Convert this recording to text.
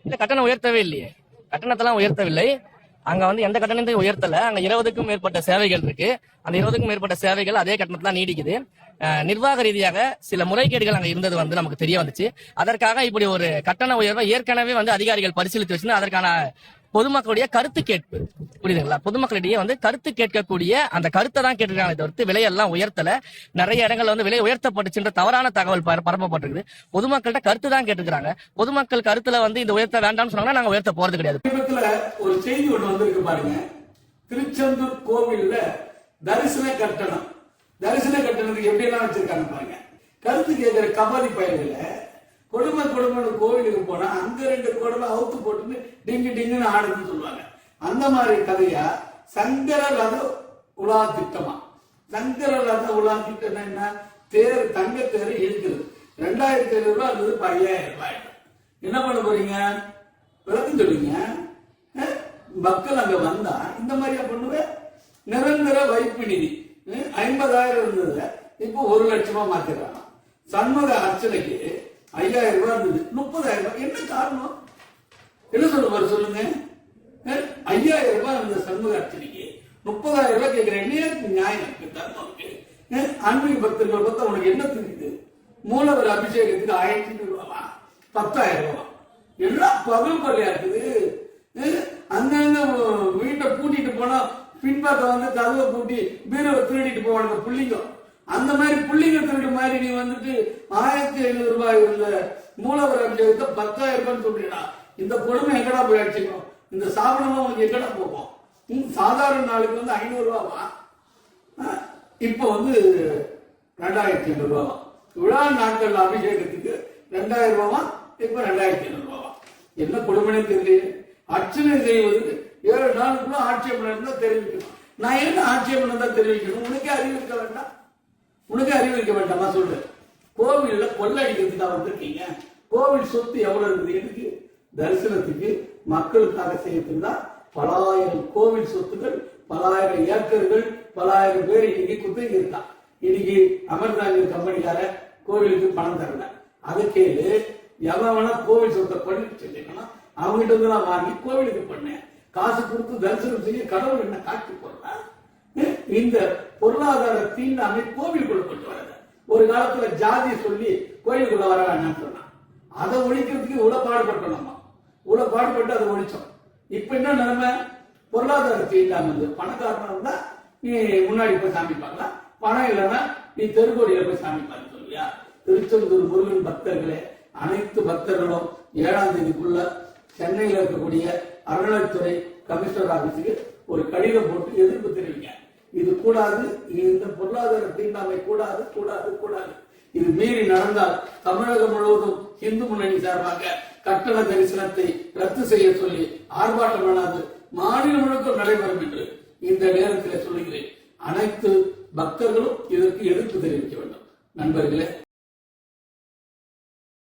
இல்ல கட்டணம் உயர்த்தவே இல்லையே, கட்டணத்தெல்லாம் உயர்த்தவில்லை. அங்க வந்து எந்த கட்டணத்தையும் உயர்த்தல. அங்க 20க்கும் மேற்பட்ட சேவைகள் இருக்கு. அந்த 20க்கும் மேற்பட்ட சேவைகள் அதே கட்டணத்துல நீடிக்குது. நிர்வாக ரீதியாக சில முறைகேடுகள் அங்க இருந்தது வந்து நமக்கு தெரிய வந்துச்சு. அதற்காக இப்படி ஒரு கட்டண உயர்வை ஏற்கனவே வந்து அதிகாரிகள் பரிசீலித்து வச்சு அதற்கான பொதுமக்களுடைய கருத்து கேட்பு, புரியுதுங்களா? பொதுமக்களிடையே வந்து கருத்து கேட்கக்கூடிய அந்த கருத்தை தான் கேட்டிருக்காங்க தவிர்த்து விலையெல்லாம் உயர்த்தல. நிறைய இடங்கள்ல வந்து விலை உயர்த்தப்பட்டுச்சுன்ற தவறான தகவல் பரப்பப்பட்டிருக்குது. பொதுமக்கள்கிட்ட கருத்து தான் கேட்டுக்கிறாங்க. பொதுமக்கள் கருத்துல வந்து இந்த உயர்த்த வேண்டாம்னு சொன்னாங்கன்னா நாங்க உயர்த்த போறது கிடையாது. ஒரு செய்தி ஒன்று வந்திருக்கு பாருங்க. திருச்செந்தூர் கோவில்ல தரிசன கட்டணத்துக்கு எப்படி எல்லாம் வச்சிருக்காங்க பாருங்க. கருத்து கேட்கிற கபாலி பயன்கள கொடுமை கோவிலுக்கு போனா அங்க 2 குடவை அவுத்து போட்டு டிங்குன்னு ஆடுன்னு சொல்லுவாங்க. அந்த மாதிரி கதையா சங்கர ரத உலா திட்டமா? சங்கர ரத உலா திட்டம் என்ன? தேர், தங்க தேர் இழுக்குது. 2500 ரூபாய் அல்லது 5000 ரூபாய். என்ன பண்ண போறீங்க? விளக்கம் சொல்லுங்க. மக்கள் அங்க வந்தா இந்த மாதிரியா பண்ணுவேன்? நிரந்தர வைப்பு நிதி 50,000 இருந்தது, இப்போ 1 லட்சமா மாத்திடுறாங்க. சண்முக அர்ச்சனைக்கு 5000 ரூபாய் இருந்தது, 30,000 ரூபாய். என்ன காரணம்? என்ன சொல்லுங்க. 5000 ரூபாய் இருந்த சண்முக அர்ச்சனைக்கு 30,000 ரூபாய் கேட்கிறேன். என்ன நியாயம் இருக்கு? தர்மம் இருக்கு? ஆன்மீக பக்தர்கள் பார்த்தா உனக்கு என்ன தெரியுது? மூலவர் அபிஷேகத்துக்கு 1500 ரூபாவா, 10,000 ரூபாய். எல்லாம் பகல் கொள்ளையா இருக்குது. அங்கங்க வீட்டை பூட்டிட்டு போனா பின்பக்கம் வந்து கதவை பூட்டி பீரோவை திருடிட்டு போவாங்க புள்ளிங்க. அந்த மாதிரி புள்ளிங்க திருடி மாதிரி நீ வந்துட்டு 1500 ரூபாய் உள்ள மூலவர் அபிஷேகத்தை 10,000 ரூபாய் சொல்றீங்களா? இந்த கொடுமை எங்கடா போய் அடிச்சுக்கணும்? இந்த சாபனமா உனக்கு எங்கடா போகும்? சாதாரண நாளுக்கு வந்து 500 ரூபாவா, இப்ப வந்து 2500 ரூபாவா. விழா நாட்கள் அபிஷேகத்துக்கு 2000 ரூபாவா, இப்ப 2500 ரூபாவா. என்ன கொடுமைன்னு தெரியல. அர்ச்சனை செய்வதற்கு 7 நாளுக்குள்ள ஆட்சேபனை இருந்தா தெரிவிக்கணும். நான் என்ன ஆட்சேபனை தான் தெரிவிக்கணும்? உனக்கே அறிவு இருக்க வேண்டாம்? உனக்கே அறிவு இருக்க வேண்டாமா? சொல்லு. கோவில்ல கொள்ளடிக்கிறதுக்கா வந்திருக்கீங்க? கோவில் சொத்து எவ்வளவு இருக்குது? எனக்கு தரிசனத்துக்கு மக்களுக்காக செய்யறதுன்னா பலாயிரம் கோவில் சொத்துக்கள், பலாயிரம் ஏக்கர்கள், 1000 பேர் இன்னைக்கு குத்தகை இருக்கான். இன்னைக்கு அமர்நாத் கம்பெனிக்கார கோவிலுக்கு பணம் தரல. அது கேளு. எவனா கோவில் சொத்தை பண்ணிட்டு சொல்லிக்கணும். அவங்ககிட்ட இருந்து நான் வாங்கி கோவிலுக்கு பண்ணேன். காசு கொடுத்து தரிசனம் செய்ய கடவுள் என்ன காட்சி போடுறா? இந்த பொருளாதார தீண்டாமை கோவிலுக்குள்ள கொண்டு வர்றது. ஒரு காலத்துல ஜாதி சொல்லி கோயிலுக்குள்ள வர வேண்டாம்னு சொன்னான். அதை ஒழிக்கிறதுக்கு இவ்வளவு பாடுபட்டோம். நம்ம இவ்வளவு பாடுபட்டு அதை ஒழிச்சோம். இப்ப என்ன நிலைமை? பொருளாதார தீண்டாமை. பணக்காரனா இருந்தா நீ முன்னாடி போய் சாமி பார்க்கலாம், பணம் இல்லைன்னா நீ தெருக்கோடியில போய் சாமி பார்க்க சொல்லியா? திருச்செந்தூர் முருகன் பக்தர்களே, அனைத்து பக்தர்களும் 7ஆம் தேதிக்குள்ள சென்னையில் இருக்கக்கூடிய அறநிலைத்துறை கமிஷனர் ஆபீஸுக்கு ஒரு கடிதம் போட்டு எதிர்ப்பு தெரிவிங்க. இது கூடாது. இந்த பொருளாதார தீண்டாமை கூடாது. இது மீறி நடந்தால் தமிழகம் முழுவதும் இந்து முன்னணி சார்பாக கட்டண தரிசனத்தை ரத்து செய்ய சொல்லி ஆர்ப்பாட்டம் பண்ணாது மாநிலம் முழுக்க நடைபெறும் என்று இந்த நேரத்தில் சொல்லுகிறேன். அனைத்து பக்தர்களும் இதற்கு எதிர்ப்பு தெரிவிக்க வேண்டும். நண்பர்களே.